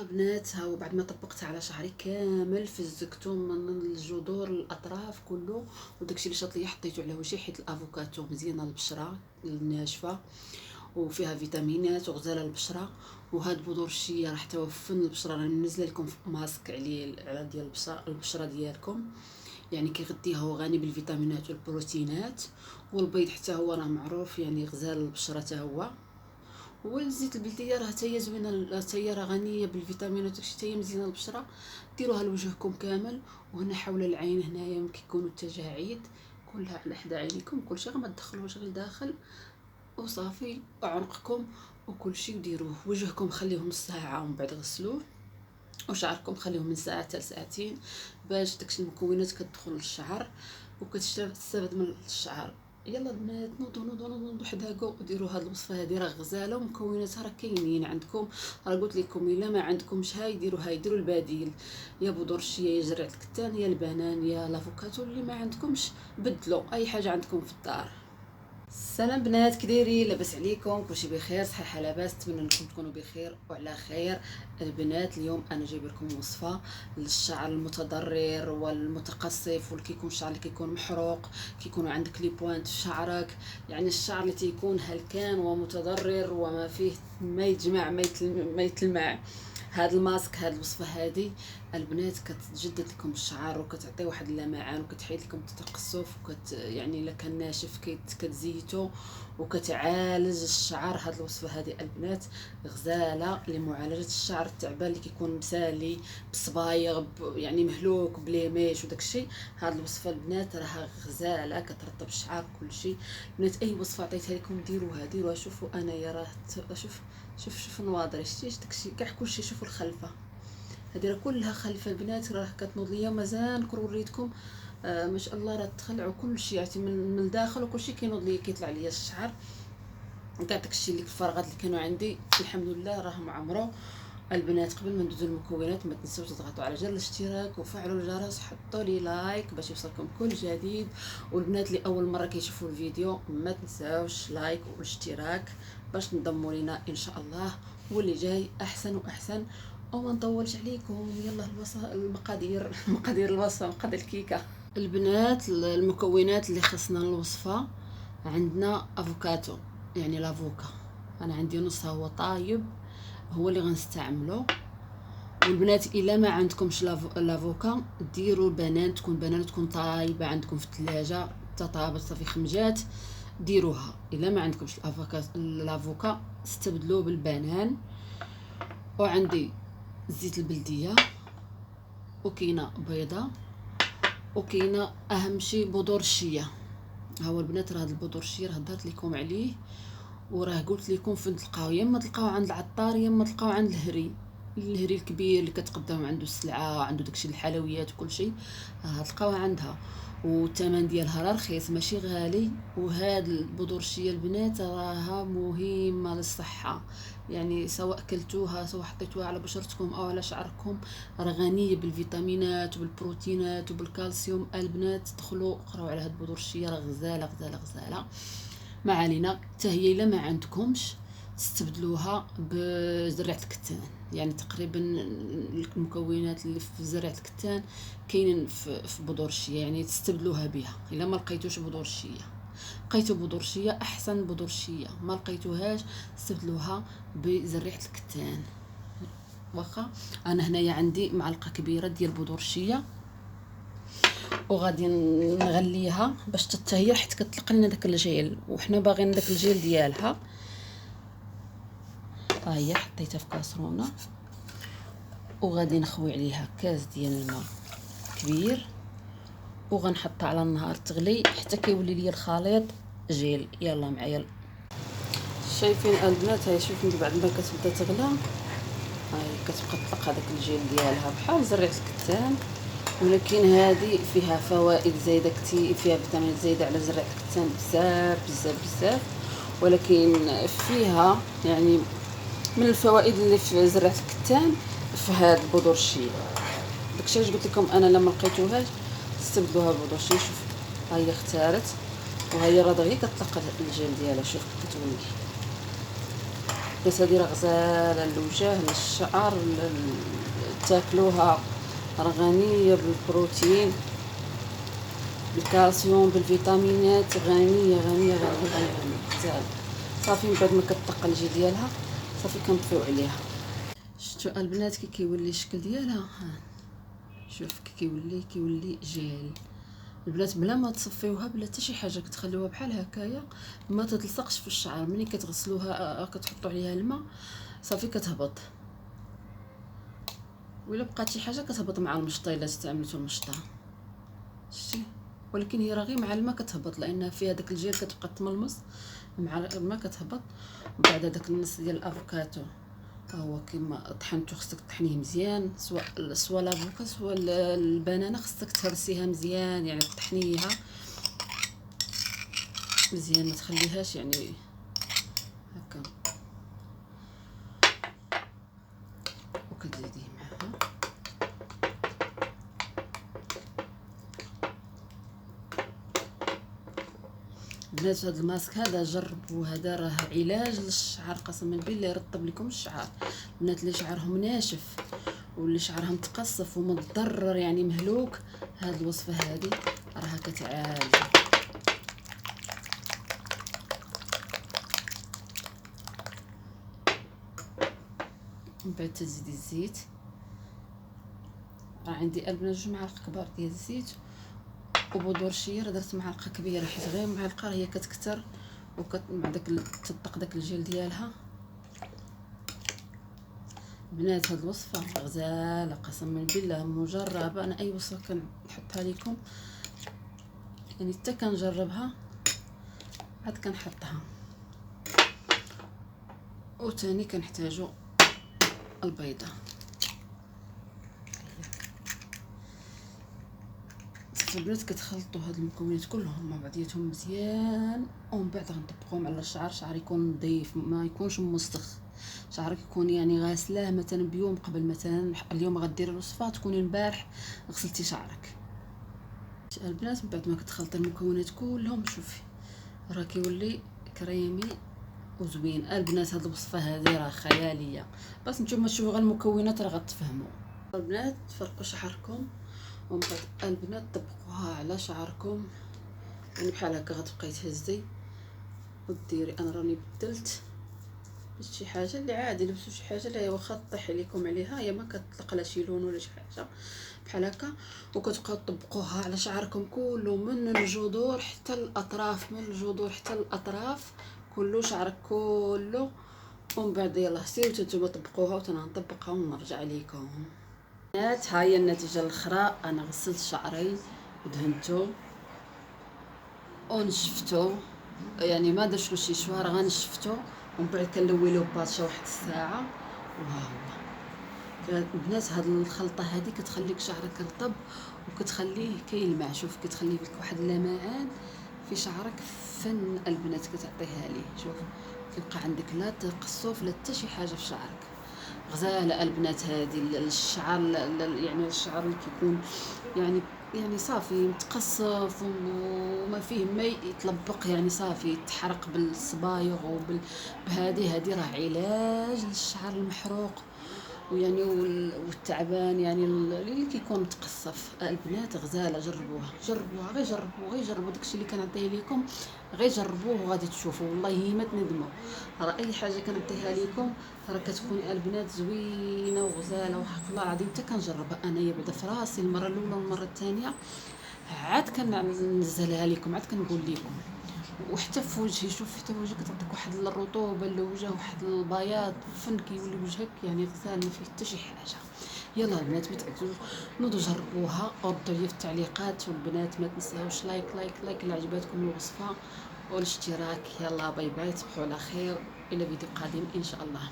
بنات، هاو بعد ما طبقتها على شعري كامل فزقته من الجذور الاطراف كله، وداكشي اللي شاط ليا حطيته على وجهي حيت الافوكاتو مزيانه للبشره الناشفه وفيها فيتامينات وغزاله للبشره. وهاد بذور الشيا راح توفن البشره، راني منزله لكم ماسك على ديال البشره ديالكم، يعني كيغذيها وغني بالفيتامينات والبروتينات. والبيض حتى هو راه معروف يعني غزال للبشره حتى هو. والزيت البلديه راه حتى هي زوينه، حتى هي راه غنيه بالفيتامينات وداكشي، حتى هي مزيانه للبشره. ديروها لوجهكم كامل، وهنا حول العين هنايا ملي كيكونوا التجاعيد كلها على حدا عينيكم، كلشي غير ما تدخلوش غير داخل وصافي، عنقكم وكلشي. وديروه وجهكم خليوه نص ساعه ومن بعد غسلوه، وشعركم خليوه من ساعه حتى ساعتين باش داكشي المكونات كتدخل للشعر وكتستافد من الشعر. يلا البنات نوضوا حداكو وديروا هاد الوصفه هادي، راه غزاله ومكوناتها راه كاينين عندكم. راه قلت لكم الا ما عندكمش هاي ديروا البديل، يا بذور الشيا يا جرعه الكتان يا البنان يا لافوكاتو. اللي ما عندكمش بدلوا اي حاجه عندكم في الدار. السلام بنات، كدايرين؟ لاباس عليكم؟ كلشي بخير؟ صحيحه لاباس؟ نتمنى انكم تكونوا بخير وعلى خير. البنات اليوم انا جايب لكم وصفه للشعر المتضرر والمتقصف، واللي كيكون الشعر اللي كيكون محروق، كيكونوا عندك لي بوينت في شعرك، يعني الشعر اللي تيكون هلكان ومتضرر وما فيه ما يتجمع ما يتلمع. هاد الماسك، هاد الوصفه هادي البنات كتجدد لكم الشعر وكتعطي واحد اللمعان وكتحيد لكم التقصف يعني الا كان ناشف كتزيتو وكتعالج الشعر. هاد الوصفه هذه البنات غزاله لمعالجه الشعر التعبان اللي كيكون مسالي بصبايغ يعني مهلوك بليميش وداكشي. هاد الوصفه البنات راها غزاله كترطب الشعر كلشي. البنات اي وصفه عطيتها لكم ديروها. شوفوا انايا راه شوف النواضر، شتيش داكشي كاع كلشي. شوفوا الخلفه هذه راه كلها خلفه البنات، راه كتنوض ليا مازال وريتكم. ما شاء الله راه تخلعوا كلشي يعني من الداخل وكلشي كينوض ليا كيطلع ليا الشعر. كاع داكشي اللي الفراغات اللي كانوا عندي الحمد لله راه معمرو. البنات قبل ما ندوزو المكونات ما تنساوش تضغطوا على جرس الاشتراك وفعلوا الجرس، حطوا لي لايك باش يوصلكم كل جديد. والبنات اللي اول مره كيشوفوا الفيديو ما تنساوش لايك والاشتراك باش تنضموا لينا ان شاء الله، واللي جاي احسن واحسن. وما نطولش عليكم، يلا المقادير مقادير الوصفه، مقادير الكيكه. البنات المكونات اللي خصنا للوصفه عندنا افوكاتو يعني لافوكا، انا عندي نص هو طايب هو اللي غنستعمله. والبنات الا ما عندكمش لافوكا ديروا البنان، تكون بنانه تكون طايبه عندكم في الثلاجه تطابت صافي خمجات ديروها. الا ما عندكمش لافوكا استبدلوه بالبنان. وعندي زيت البلديه، وكاينه بيضه، وكاينه اهم شيء بذور الشيا. ها هو البنات راه هاد البذور الشيا راه درت لكم عليه، وراه قلت لكم فين تلقاو، يا اما تلقاو عند العطار يا اما تلقاو عند الهري الكبير اللي كتقدم عنده السلعه، عنده داكشي الحلويات وكل شيء تلقاوها عندها. والثمن ديالها راه رخيص ماشي غالي. وهاد البذور الشيا البنات راها مهمه للصحه، يعني سواء كلتوها سواء حطيتوها على بشرتكم او على شعركم، راه غنيه بالفيتامينات وبالبروتينات وبالكالسيوم. البنات دخلوا قراو على هاد البذور الشيا راه غزاله غزاله غزاله. ما علينا، حتى هي الا ما عندكمش تستبدلوها بزرعه الكتان، يعني تقريبا المكونات اللي في زرعه الكتان كاينين في بذور الشيا، يعني تستبدلوها بها. الا ما لقيتوش بذور الشيا، لقيتو بذور الشيا احسن بذور الشيا، ما لقيتوهاش استبدلوها بزرعه الكتان. واخا انا هنايا عندي معلقه كبيره ديال بذور الشيا، وغادي نغليها باش تتهير حيت كتطلق لنا داك الجيل، وحنا باغيين داك الجيل ديالها. ها هي حطيتها في كاسرونه، وغادي نخوي عليها كاس ديال الماء كبير، وغنحطها على النهار تغلي حتى كيولي لي الخليط جيل. يلا معايا شايفين البنات، هاي شوفوا من بعد ما كتبدا تغلى هاي كتبقى تطلق هذاك الجيل ديالها بحال زرعه الكتان. ولكن هذه فيها فوائد زايده كتير، فيها فيتامينات زايده على زرعه الكتان بزاف بزاف بزاف. ولكن فيها يعني من الفوائد اللي في زرعه الكتان في هاد بذور الشيا. داكشي علاش قلت لكم انا لما لقيتوهاش استبدلوها ببذور الشيا. شوف ها هي اختارت، وها هي راه دغيا كتطلق الجيل ديالها. شوف كتولي بس هذه راه غزاله للوجه للشعر تاكلوها، راه غنيه بالبروتين بالكالسيوم بالفيتامينات، غنيه غنيه غنيه غنيه غزاله. صافي من بعد ما كتطقلجي ديالها صافي كنطفيو عليها. شفتوا البنات كي كيولي الشكل ديالها، ها شوف كي كيولي جيل. البنات بلا ما تصفيوها بلا حتى شي حاجه كتخليوها بحال هكايا ما تتلصقش في الشعر. ملي كتغسلوها كتحطوا عليها الماء صافي كتهبط، ولا بقات شي حاجه كتهبط مع المشطه الا استعملتوا المشطه. شتي، ولكن هي راه غير مع الماء كتهبط لان فيها داك الجيل كتبقى تملمص مع الماء كتهبط. وبعد داك النص ديال الافوكاتو ها هو كيما طحنتو، خصك طحنيه مزيان، سوا لافوكا سوا البنانه خصك تهرسيها مزيان، يعني طحنيها مزيان ما تخليهاش يعني هكا، وكتزيديه معاها. بنات هذا الماسك هذا جربوا، هذا راه علاج للشعر قسما بالله، يرطب لكم الشعر. البنات اللي شعرهم ناشف واللي شعرها متقصف ومتضرر يعني مهلوك، هاد الوصفه هذه راها كتعالج. من بعد تزيدي الزيت، راه عندي البنات 2 معالق كبار ديال الزيت، وبودور الشير درت معلقه كبيره حيت غير معلقه هي كتكثر مع داك تطق داك الجيل ديالها. بنات هاد الوصفه غزاله قسما بالله مجربه، انا اي وصفه كنحطها لكم يعني حتى كنجربها عاد كنحطها. وثاني كنحتاجو البيضه، البنات كتخلطوا هاد المكونات كلهم مع بعضياتهم مزيان، ومن بعد غنطبقوهم على الشعر. شعر يكون نظيف ما يكونش موسخ، شعرك يكون يعني غاسلاه مثلا بيوم قبل، مثلا اليوم غدير الوصفه تكوني البارح غسلتي شعرك. البنات من بعد ما كتخلطي المكونات كلهم شوفي راه كيولي كريمي وزوين. البنات هاد الوصفه هذه راه خياليه، بس نتوما تشوفوا غير المكونات راه غتفهموا. البنات تفرقوا شعركم ومن بعد البنات طبقوها على شعركم، يعني بحال هكا غتبقاي تهزي وديري. انا راني بدلت شي حاجه اللي عادي، لبسوا شي حاجه اللي واخا طيح عليكم عليها هي ما كتطلق لا شي لون ولا شي حاجه بحال هكا، وكتبقاو طبقوها على شعركم كله من الجذور حتى الاطراف، من الجذور حتى الاطراف كله شعرك كله. ومن بعد يلاه سيروا نتوما طبقوها وتنطبقها ونرجع لكم. ها هي النتيجه الاخرى. انا غسلت شعري ودهنته ونشفتو، يعني ما درتش له شي شوار، غير نشفتو ومن بعد كنلويلو بباطشه واحد الساعه. وها هو البنات هاد الخلطه هذه كتخليك شعرك رطب وكتخليه كيلمع. شوف كتخلي لك واحد اللمعان في شعرك، فن البنات كتعطيها ليه. شوف كيبقى عندك لا تقصف لا حتى شي حاجه في شعرك. غزاله البنات هذه الشعر، يعني الشعر اللي كيكون يعني صافي متقصف وما فيه ما يتلبق، يعني صافي يتحرق بالصبايغ هذه راه علاج للشعر المحروق ويعني والتعبان، يعني اللي كيكون متقصف. البنات غزاله، جربوها غير جربوا داكشي اللي كنعطيه لكم، غير جربوه وغادي تشوفوا والله ما تندموا. راه اي حاجه كنعطيها لكم راه كتكون البنات زوينه وغزاله، وحق الله العظيم حتى كنجربها انايا بعدا في راسي المره الاولى والمره الثانيه، عاد كننزلها لكم، عاد كنقول لكم. وحتى في وجهي، شوف حتى وجهك كتعطيك واحد الرطوبه للوجه، واحد البياض فن كيولي وجهك يعني غزال ما فيه حتى شي حاجه. يلا البنات ما تعجبوش نوضوا جربوها، ردوا لي في التعليقات. والبنات ما تنساوش لايك الا عجبتكم الوصفه والاشتراك. يلا باي باي، تصبحوا على خير، الى فيديو قادم ان شاء الله.